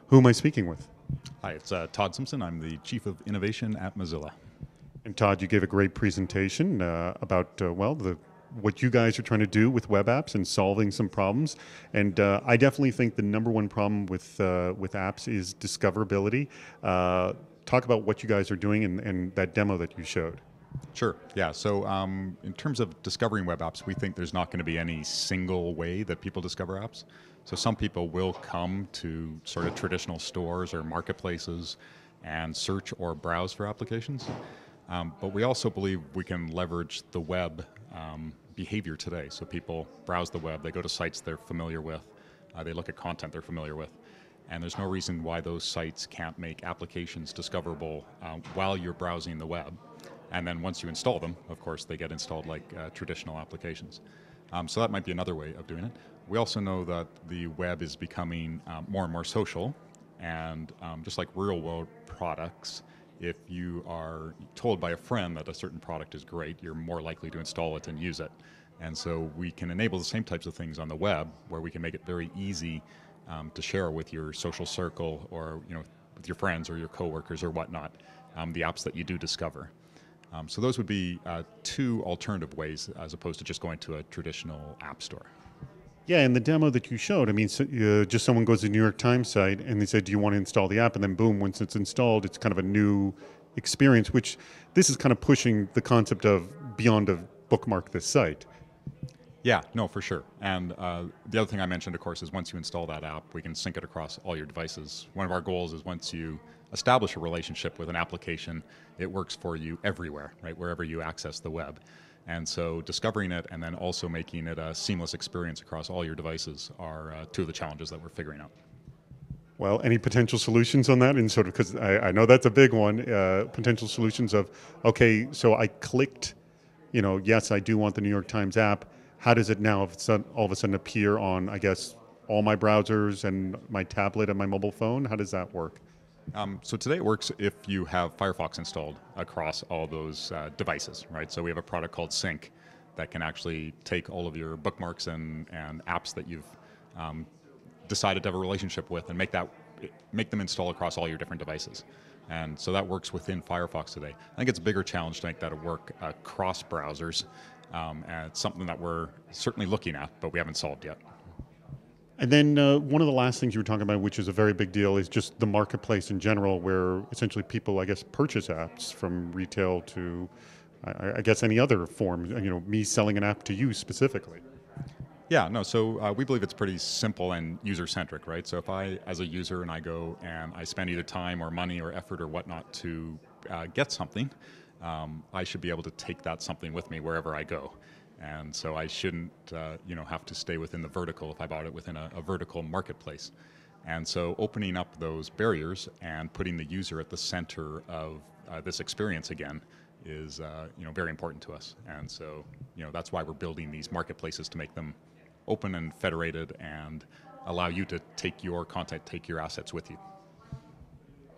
Who am I speaking with? Hi, it's Todd Simpson. I'm the Chief of Innovation at Mozilla. And Todd, you gave a great presentation about what you guys are trying to do with web apps and solving some problems. And I definitely think the number one problem with apps is discoverability. Talk about what you guys are doing and that demo that you showed. Sure, yeah. So in terms of discovering web apps, we think there's not going to be any single way that people discover apps. So some people will come to sort of traditional stores or marketplaces and search or browse for applications. But we also believe we can leverage the web behavior today. So people browse the web, they go to sites they're familiar with, they look at content they're familiar with, and there's no reason why those sites can't make applications discoverable while you're browsing the web. And then once you install them, of course, they get installed like traditional applications. So that might be another way of doing it. We also know that the web is becoming more and more social, and just like real world products, if you are told by a friend that a certain product is great, you're more likely to install it and use it. And so we can enable the same types of things on the web, where we can make it very easy to share with your social circle, or with your friends or your coworkers or whatnot, the apps that you do discover. So those would be two alternative ways, as opposed to just going to a traditional app store. Yeah, and the demo that you showed, I mean, just someone goes to the New York Times site and they say, do you want to install the app? And then boom, once it's installed, it's kind of a new experience, which this is kind of pushing the concept of beyond a bookmark this site. Yeah, no, for sure. And the other thing I mentioned, of course, is once you install that app, we can sync it across all your devices. One of our goals is once you establish a relationship with an application, it works for you everywhere, right, wherever you access the web. And so discovering it and then also making it a seamless experience across all your devices are two of the challenges that we're figuring out. Well, any potential solutions on that? And sort of, because I know that's a big one, potential solutions of, okay, so I clicked, yes, I do want the New York Times app. How does it now all of a sudden appear on, I guess, all my browsers and my tablet and my mobile phone? How does that work? So today it works if you have Firefox installed across all those devices, right? So we have a product called Sync that can actually take all of your bookmarks and apps that you've decided to have a relationship with and make them install across all your different devices. And so that works within Firefox today. I think it's a bigger challenge to make that work across browsers, and it's something that we're certainly looking at, but we haven't solved yet. And then one of the last things you were talking about, which is a very big deal, is just the marketplace in general, where essentially people, I guess, purchase apps from retail to, I guess, any other form, me selling an app to you specifically. Yeah, no, so we believe it's pretty simple and user-centric, right? So if I, as a user, and I go and I spend either time or money or effort or whatnot to get something, I should be able to take that something with me wherever I go. And so I shouldn't, have to stay within the vertical if I bought it within a vertical marketplace. And so opening up those barriers and putting the user at the center of this experience again is, very important to us. And so, that's why we're building these marketplaces, to make them open and federated and allow you to take your content, take your assets with you.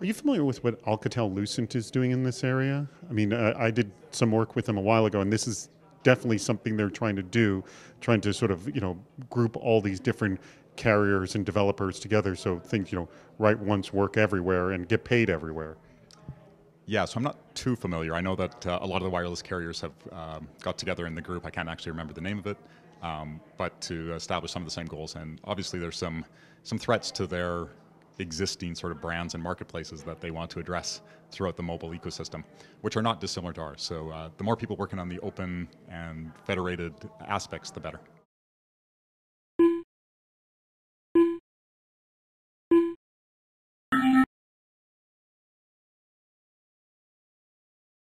Are you familiar with what Alcatel-Lucent is doing in this area? I mean, I did some work with them a while ago, and this is definitely something they're trying to do, trying to sort of, group all these different carriers and developers together so things, write once, work everywhere, and get paid everywhere. Yeah, so I'm not too familiar. I know that a lot of the wireless carriers have got together in the group. I can't actually remember the name of it, but to establish some of the same goals. And obviously there's some threats to their existing sort of brands and marketplaces that they want to address throughout the mobile ecosystem, which are not dissimilar to ours. So the more people working on the open and federated aspects, the better.